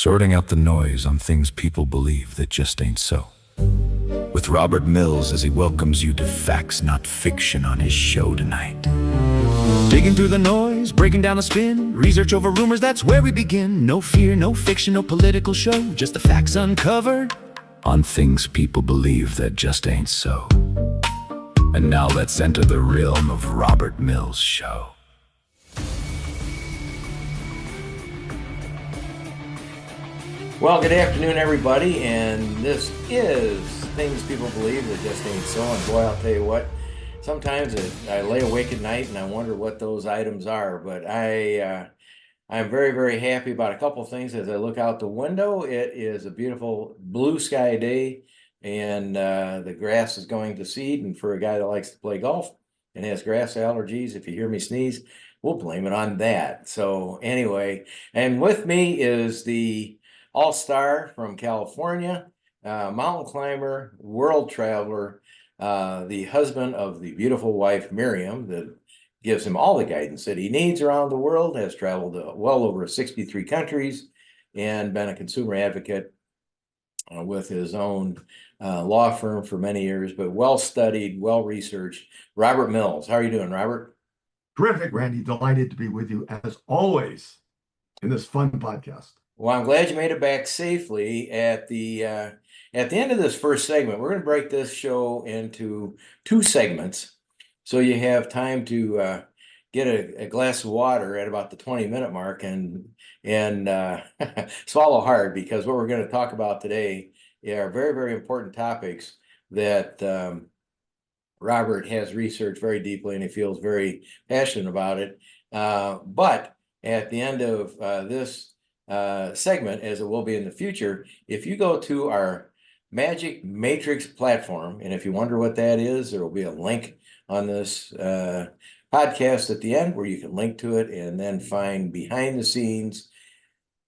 sorting out the noise on things people believe that just ain't so. With Robert Mills as he welcomes you to Facts Not Fiction on his show tonight. Digging through the noise, breaking down the spin, research over rumors, that's where we begin. No fear, no fiction, no political show, just the facts uncovered on things people believe that just ain't so. And now let's enter the realm of Robert Mills' show. Well, good afternoon, everybody, and this is Things People Believe That Just Ain't So. And boy, I'll tell you what, sometimes I lay awake at night and I wonder what those items are. But I'm very, very happy about a couple of things as I look out the window. It is a beautiful blue sky day, and the grass is going to seed. And for a guy that likes to play golf and has grass allergies, if you hear me sneeze, we'll blame it on that. So anyway, and with me is the all-star from California, mountain climber, world traveler, the husband of the beautiful wife, Miriam, that gives him all the guidance that he needs around the world, has traveled well over 63 countries, and been a consumer advocate with his own law firm for many years, but well-studied, well-researched. Robert Mills. How are you doing, Robert? Terrific, Randy. Delighted to be with you as always in this fun podcast. Well, I'm glad you made it back safely. At the end of this first segment, we're going to break this show into two segments, so you have time to get a glass of water at about the 20-minute mark and swallow hard, because what we're going to talk about today are very, very important topics that Robert has researched very deeply, and he feels very passionate about it. But at the end of this segment, as it will be in the future, if you go to our Magic Matrix platform, and if you wonder what that is, there will be a link on this podcast at the end where you can link to it and then find behind the scenes,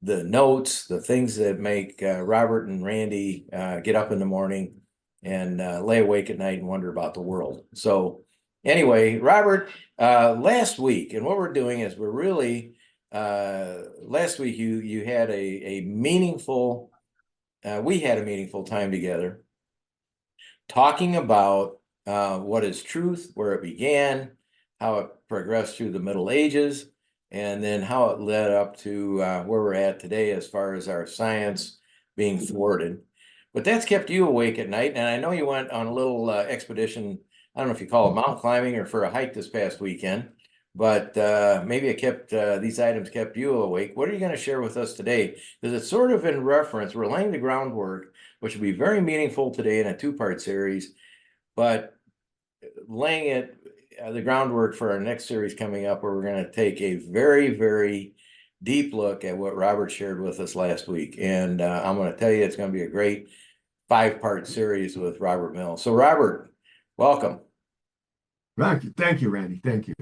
the notes, the things that make Robert and Randy get up in the morning and lay awake at night and wonder about the world. So anyway, Robert, last week, and what we're doing is we're really last week you had a meaningful we had a meaningful time together talking about what is truth, where it began, how it progressed through the Middle Ages, and then how it led up to where we're at today as far as our science being thwarted. But that's kept you awake at night, and I know you went on a little expedition. I don't know if you call it mountain climbing or for a hike this past weekend. But maybe it kept these items kept you awake. What are you going to share with us today? Because it's sort of in reference, we're laying the groundwork, which will be very meaningful today in a two-part series, but laying the groundwork for our next series coming up, where we're going to take a very, very deep look at what Robert shared with us last week. And I'm going to tell you, it's going to be a great 5-part series with Robert Mills. So Robert, welcome. Thank you, Randy. Thank you.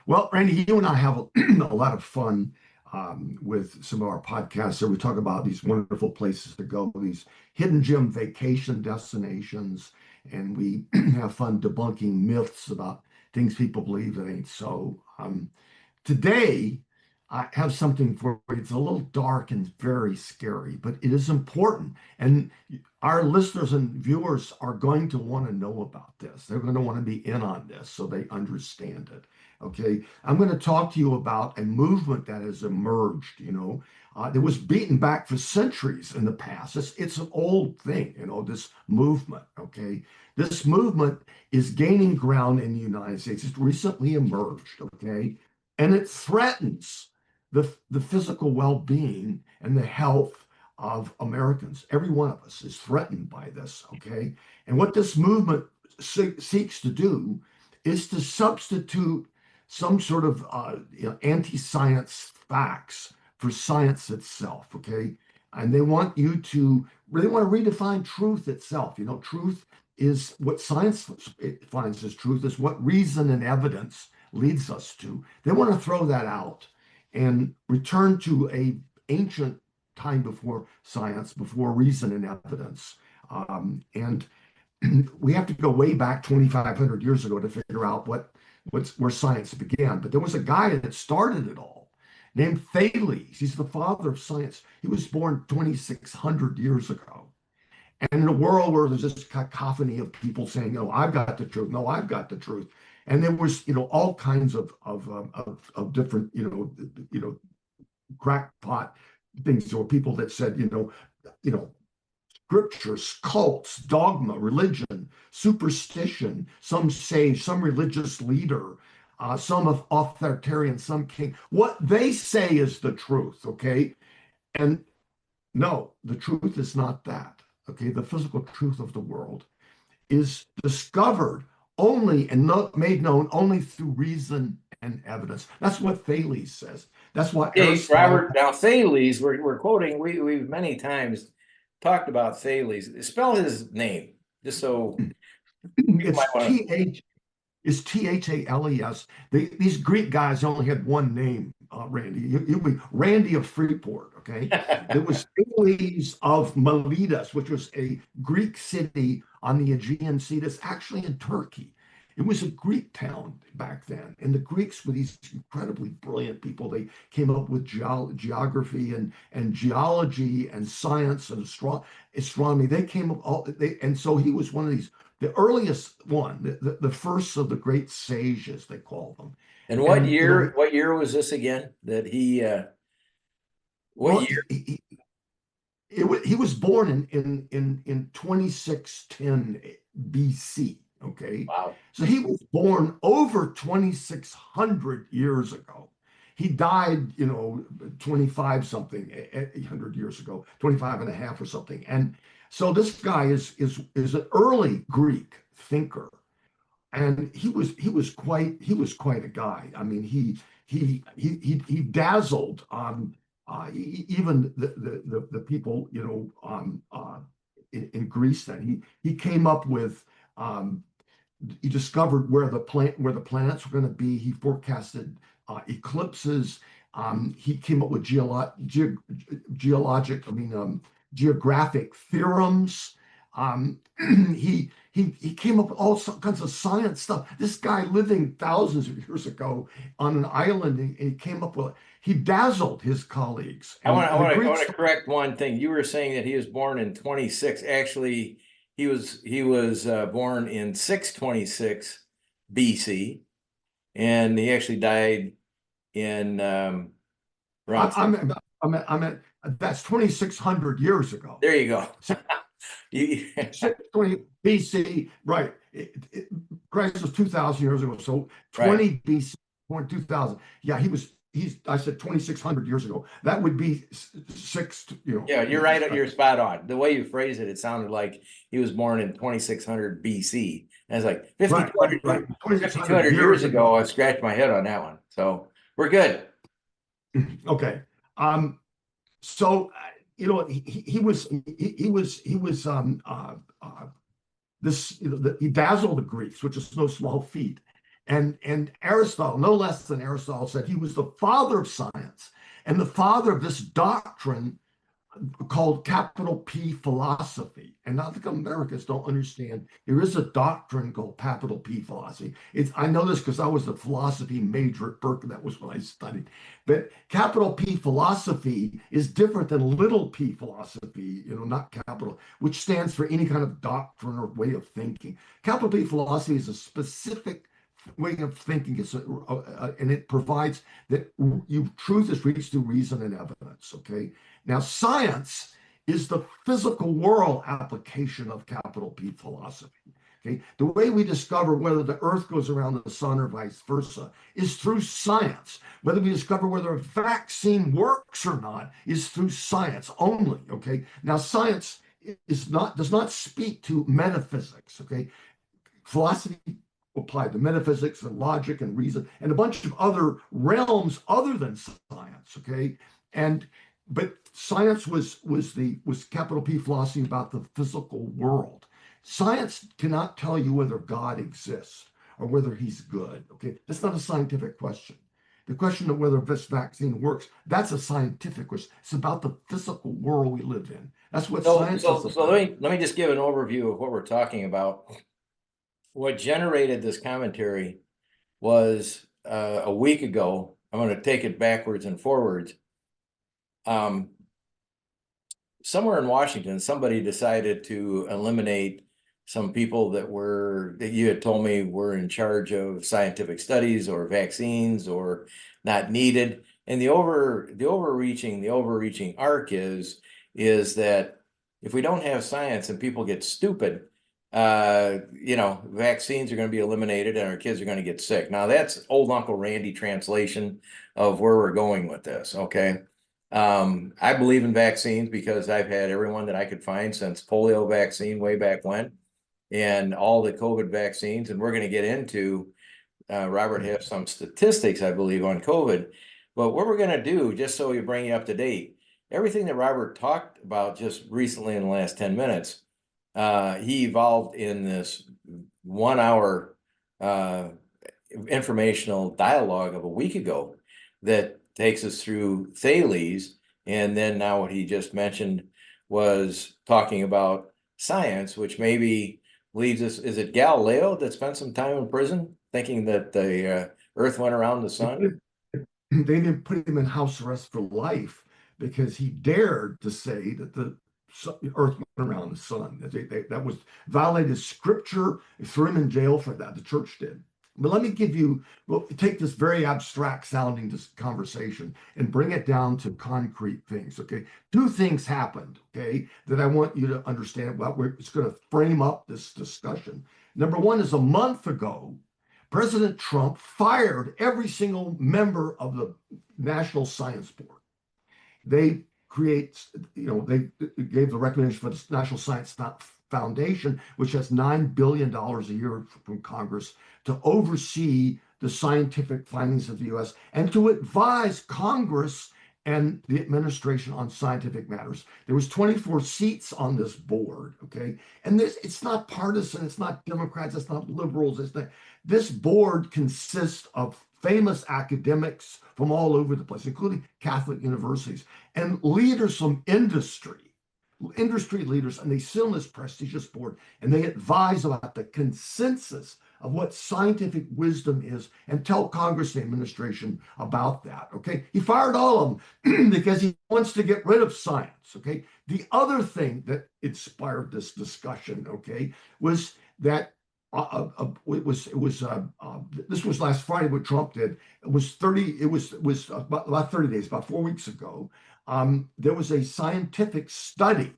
Well, Randy, you and I have a lot of fun with some of our podcasts. So we talk about these wonderful places to go, these hidden gem vacation destinations, and we have fun debunking myths about things people believe that ain't so. Today, I have something for you. It's a little dark and very scary, but it is important. And our listeners and viewers are going to want to know about this. They're going to want to be in on this so they understand it. Okay. I'm going to talk to you about a movement that has emerged, that was beaten back for centuries in the past. It's an old thing, this movement. Okay. This movement is gaining ground in the United States. It's recently emerged. Okay. And it threatens the physical well-being and the health of Americans. Every one of us is threatened by this, okay? And what this movement seeks to do is to substitute some sort of anti-science facts for science itself, okay? And they want you to really want to redefine truth itself. Truth is what science finds as truth, is what reason and evidence leads us to. They want to throw that out and return to a ancient time before science, before reason and evidence. And we have to go way back 2,500 years ago to figure out where science began. But there was a guy that started it all named Thales. He's the father of science. He was born 2,600 years ago. And in a world where there's this cacophony of people saying, "No, I've got the truth. No, I've got the truth," and there was, all kinds of different, crackpot things, or people that said, scriptures, cults, dogma, religion, superstition. Some say some religious leader, some of authoritarian, some king. What they say is the truth, okay? And no, the truth is not that. Okay, the physical truth of the world is discovered only and not made known only through reason and evidence. That's what Thales says. That's what Hey, Aristotle. Robert, now Thales, we're quoting, we've many times talked about Thales. Spell his name, just so people It's might want to. Thales. These Greek guys only had one name, Randy. You be Randy of Freeport, okay? There was Thales of Miletus, which was a Greek city on the Aegean Sea that's actually in Turkey. It was a Greek town back then. And the Greeks were these incredibly brilliant people. They came up with geography and geology and science and astronomy. They came up and so he was one of these, the earliest one, the first of the great sages, they call them. And And what year was this again? That he what well, year? he was born in 2610 BC. Okay, Wow. so he was born over 2,600 years ago. He died, 25 something, 800 years ago, 25 and a half or something. And so this guy is an early Greek thinker, and he was quite a guy. I mean, he dazzled even the people, in Greece. Then he came up with, he discovered where the planets were going to be. He forecasted eclipses. He came up with geographic theorems. He came up with all kinds of science stuff. This guy living thousands of years ago on an island, and he came up with, he dazzled his colleagues. I And the want Greeks, to correct one thing. You were saying that he was born in 26. Actually, he was born in 626 BC, and he actually died in around. I'm at that's 2,600 years ago. There you go. 620 BC, right? Christ was 2,000 years ago, so Right. 20 BC, 2000. Yeah, I said 2,600 years ago. That would be six. Yeah, you're right. You're spot on. The way you phrase it, it sounded like he was born in 2600 BC. And it's like 5,200 right. 5,200 years ago. I scratched my head on that one. So we're good. Okay. So he was this, he dazzled the Greeks, which is no small feat. And Aristotle, no less than Aristotle, said he was the father of science and the father of this doctrine called capital P philosophy. And I think Americans don't understand. There is a doctrine called capital P philosophy. I know this because I was the philosophy major at Berkeley. That was what I studied. But capital P philosophy is different than little p philosophy, not capital, which stands for any kind of doctrine or way of thinking. Capital P philosophy is a specific way of thinking, and it provides that truth is reached through reason and evidence. Okay. Now, science is the physical world application of capital P philosophy. Okay. The way we discover whether the earth goes around the sun or vice versa is through science. Whether we discover whether a vaccine works or not is through science only. Okay. Now, science does not speak to metaphysics. Okay. Philosophy applied to metaphysics and logic and reason and a bunch of other realms other than science. Okay. But science was capital P philosophy about the physical world. Science cannot tell you whether God exists or whether he's good. Okay. That's not a scientific question. The question of whether this vaccine works, that's a scientific question. It's about the physical world we live in. That's what science is about. So let me just give an overview of what we're talking about. What generated this commentary was a week ago, I'm going to take it backwards and forwards. Somewhere in Washington, somebody decided to eliminate some people that you had told me were in charge of scientific studies or vaccines or not needed. And the overreaching arc is that if we don't have science and people get stupid, vaccines are going to be eliminated and our kids are going to get sick. Now that's old Uncle Randy translation of where we're going with this. Okay. I believe in vaccines because I've had everyone that I could find since polio vaccine way back when, and all the COVID vaccines. And we're going to get into, Robert has some statistics, I believe, on COVID. But what we're going to do, just so we bring you up to date, everything that Robert talked about just recently in the last 10 minutes, he evolved in this 1 hour informational dialogue of a week ago that takes us through Thales. And then now what he just mentioned was talking about science, which maybe leads us, is it Galileo that spent some time in prison thinking that the earth went around the sun? They didn't put him in house arrest for life because he dared to say that the earth went around the sun. That was violated scripture. They threw him in jail for that. The church did. But let me take this very abstract sounding conversation and bring it down to concrete things. Okay. Two things happened, okay, that I want you to understand. It's going to frame up this discussion. Number one is a month ago, President Trump fired every single member of the National Science Board. They they gave the recommendation for the National Science Foundation, which has $9 billion a year from Congress to oversee the scientific findings of the U.S. and to advise Congress and the administration on scientific matters. There was 24 seats on this board, okay? And it's not partisan, it's not Democrats, it's not liberals, this board consists of famous academics from all over the place, including Catholic universities, and leaders from industry leaders, and they sit on this prestigious board and they advise about the consensus of what scientific wisdom is and tell Congress and the administration about that. Okay. He fired all of them because he wants to get rid of science. Okay. The other thing that inspired this discussion, okay, was that this was last Friday what Trump did. It was about 30 days, about 4 weeks ago. There was a scientific study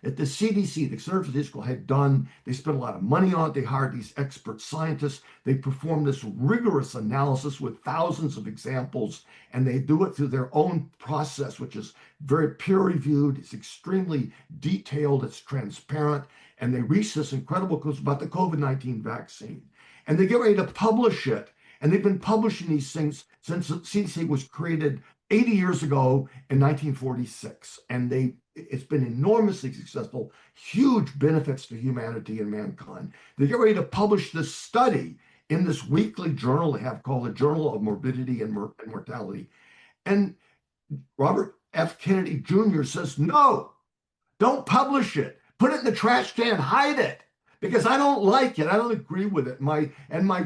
that the CDC, the Center for Disease Control, had done. They spent a lot of money on it. They hired these expert scientists. They performed this rigorous analysis with thousands of examples, and they do it through their own process, which is very peer-reviewed. It's extremely detailed. It's transparent. And they reached this incredible conclusion about the COVID-19 vaccine. And they get ready to publish it. And they've been publishing these things since the CDC was created 80 years ago in 1946. And it's been enormously successful, huge benefits to humanity and mankind. They get ready to publish this study in this weekly journal they have called the Journal of Morbidity and Mortality. And Robert F. Kennedy Jr. says, no, don't publish it. Put it in the trash can, hide it, because I don't like it. I don't agree with it. My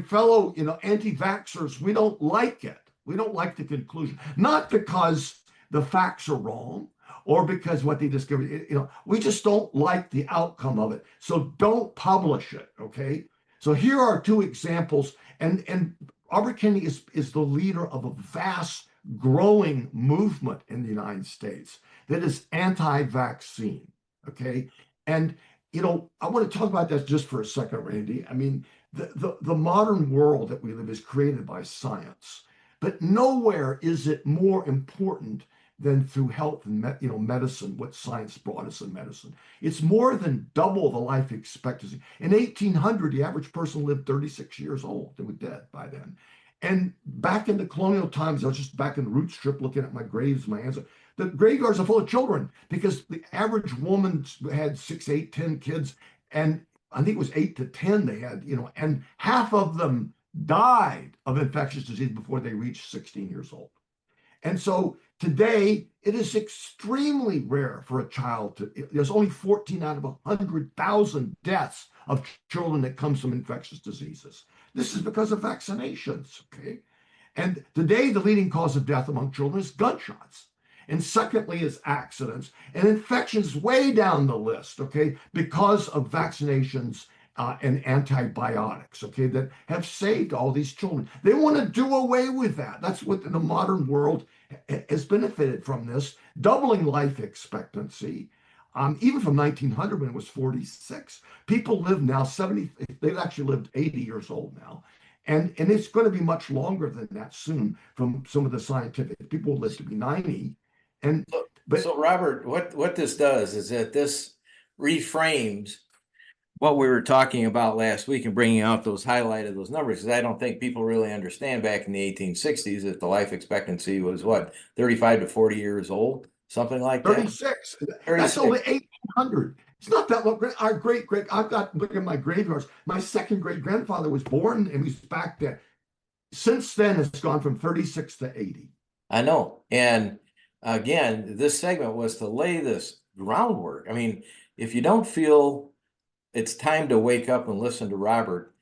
fellow, anti-vaxxers, we don't like it. We don't like the conclusion, not because the facts are wrong or because what they discovered, we just don't like the outcome of it. So don't publish it, okay? So here are two examples. And Robert Kennedy is the leader of a vast growing movement in the United States that is anti-vaccine, okay? And, I want to talk about that just for a second, Randy. I mean, the modern world that we live is created by science. But nowhere is it more important than through health and medicine, what science brought us in medicine. It's more than double the life expectancy. In 1800, the average person lived 36 years old. They were dead by then. And back in the colonial times, I was just back in the root strip looking at my graves, my ancestors. The graveyards are full of children because the average woman had 6, 8, 10 kids. And I think it was 8 to 10 they had, and half of them died of infectious disease before they reached 16 years old. And so today, it is extremely rare for a child there's only 14 out of 100,000 deaths of children that comes from infectious diseases. This is because of vaccinations, okay? And today, the leading cause of death among children is gunshots. And secondly, is accidents and infections way down the list, okay, because of vaccinations and antibiotics, okay, that have saved all these children. They want to do away with that. That's what the modern world has benefited from this, doubling life expectancy. Even from 1900 when it was 46, people live now 70, they've actually lived 80 years old now. And it's going to be much longer than that soon from some of the scientific people will live to be 90. And but So Robert, what this does is that this reframes what we were talking about last week and bringing out those highlighted those numbers, because I don't think people really understand back in the 1860s that the life expectancy was what, 35 to 40 years old, something like that. 36. 36. That's only 1800. It's not that long. Our great, I've got, look at my graveyards. My second great grandfather was born and he's back there. Since then, it's gone from 36 to 80. I know. And again, this segment was to lay this groundwork. I mean, if you don't feel it's time to wake up and listen to Robert,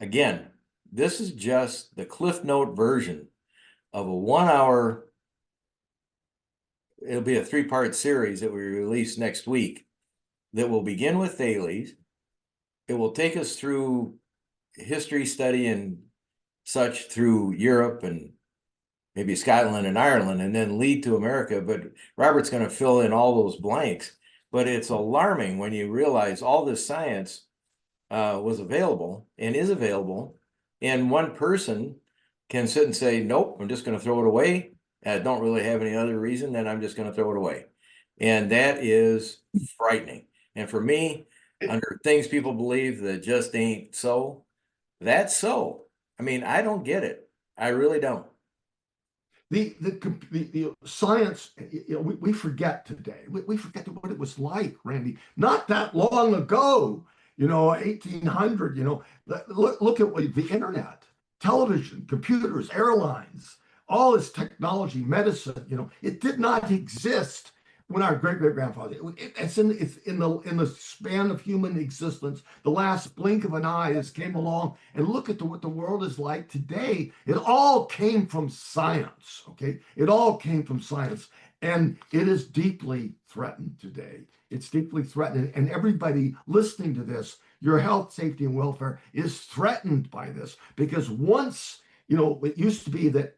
again, this is just the Cliff Note version of a 1 hour. It'll be a 3-part series that we release next week that will begin with Thales. It will take us through history study and such through Europe and maybe Scotland and Ireland, and then lead to America. But Robert's going to fill in all those blanks. But it's alarming when you realize all this science was available and is available, and one person can sit and say, nope, I'm just going to throw it away. I don't really have any other reason, then I'm just going to throw it away. And that is frightening. And for me, under things people believe that just ain't so, that's so. I mean, I don't get it. I really don't. The science, we forget today. We forget what it was like, Randy. Not that long ago, 1800. Look at the internet, television, computers, airlines, all this technology, medicine. It did not exist when our great grandfather. It's in the span of human existence. The last blink of an eye has came along, and look at what the world is like today. It all came from science. Okay, it all came from science, and it is deeply threatened today. It's deeply threatened, and everybody listening to this, your health, safety, and welfare is threatened by this, because once it used to be that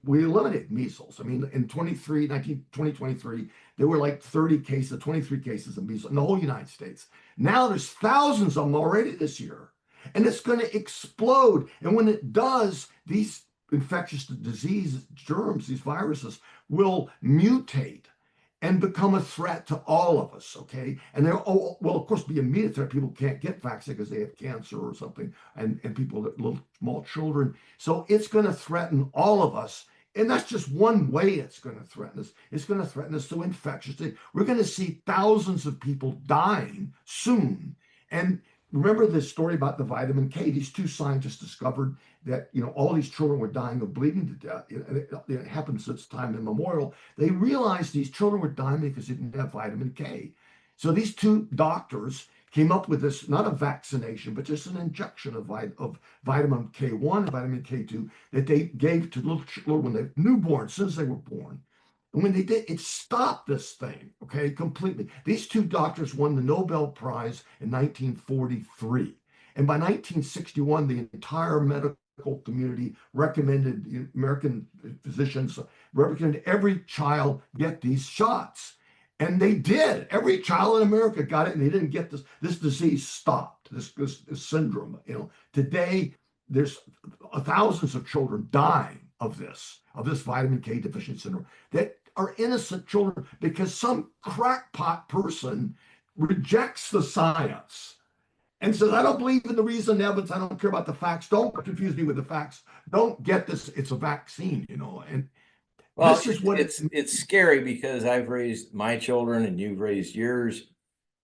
we eliminated measles. I mean, in 2023, there were like 30 cases, 23 cases of measles in the whole United States. Now there's thousands of them already this year, and it's going to explode. And when it does, these infectious disease germs, these viruses, will mutate and become a threat to all of us, okay? And there will, of course, be immediate threat. People can't get vaccine because they have cancer or something, and people, little small children. So it's going to threaten all of us. And that's just one way it's going to threaten us. It's going to threaten us through infectious disease. We're going to see thousands of people dying soon. And remember this story about the vitamin K? These two scientists discovered that all these children were dying of bleeding to death. It happened since time immemorial. They realized these children were dying because they didn't have vitamin K. So these two doctors came up with this, not a vaccination, but just an injection of vitamin K1 and vitamin K2 that they gave to little children when they were newborn, as soon as they were born. And when they did, it stopped this thing, okay, completely. These two doctors won the Nobel Prize in 1943. And by 1961, the entire medical community recommended, American physicians recommended every child get these shots. And they did. Every child in America got it, and they didn't get this disease stopped, this syndrome. Today, there's thousands of children dying of this vitamin K deficiency syndrome that are innocent children because some crackpot person rejects the science and says, I don't believe in the reason, evidence, I don't care about the facts. Don't confuse me with the facts. Don't get this. It's a vaccine, and well, this is what it's scary, because I've raised my children and you've raised yours.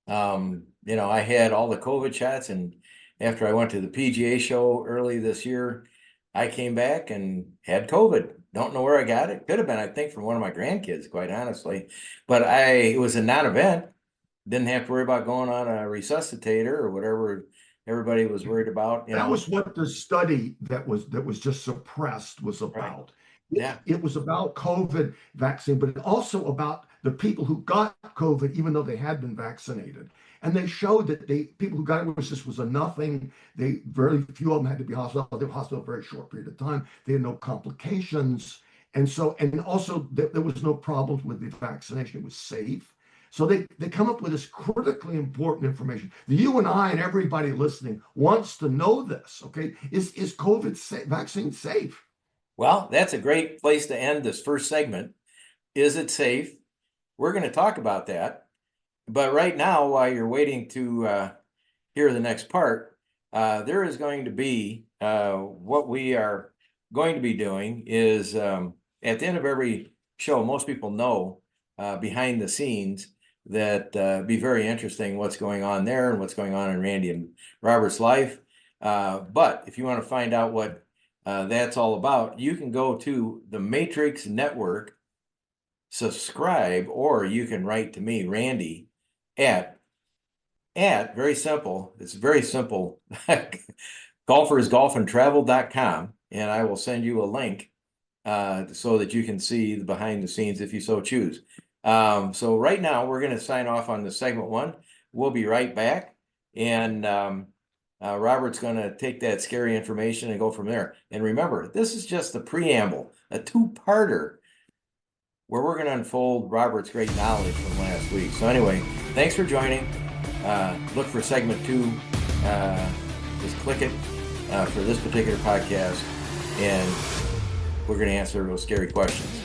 I had all the COVID shots, and after I went to the PGA show early this year, I came back and had COVID. Don't know where I got it. Could have been, I think, from one of my grandkids, quite honestly. But it was a non-event. Didn't have to worry about going on a resuscitator or whatever everybody was worried about. That was what the study that was just suppressed was Right. about. Yeah. It was about COVID vaccine, but also about the people who got COVID, even though they had been vaccinated. And they showed that people who got it was a nothing. They very few of them had to be hospitalized. They were hospital a very short period of time. They had no complications. And also there was no problems with the vaccination. It was safe. So they come up with this critically important information. You and I and everybody listening wants to know this. Okay, is COVID vaccine safe? Well, that's a great place to end this first segment. Is it safe? We're going to talk about that. But right now, while you're waiting to hear the next part, there is going to be what we are going to be doing is at the end of every show, most people know behind the scenes that be very interesting what's going on there and what's going on in Randy and Robert's life. But if you want to find out what that's all about, you can go to the Matrix Network, subscribe, or you can write to me, Randy, at very simple. It's very simple. golfersgolfandtravel.com, and I will send you a link so that you can see the behind the scenes if you so choose. So right now we're going to sign off on the segment one. We'll be right back, and Robert's going to take that scary information and go from there. And remember, this is just the preamble, a two-parter where we're going to unfold Robert's great knowledge from last week. So anyway, thanks for joining. Look for segment 2. Just click it for this particular podcast, and we're going to answer those scary questions.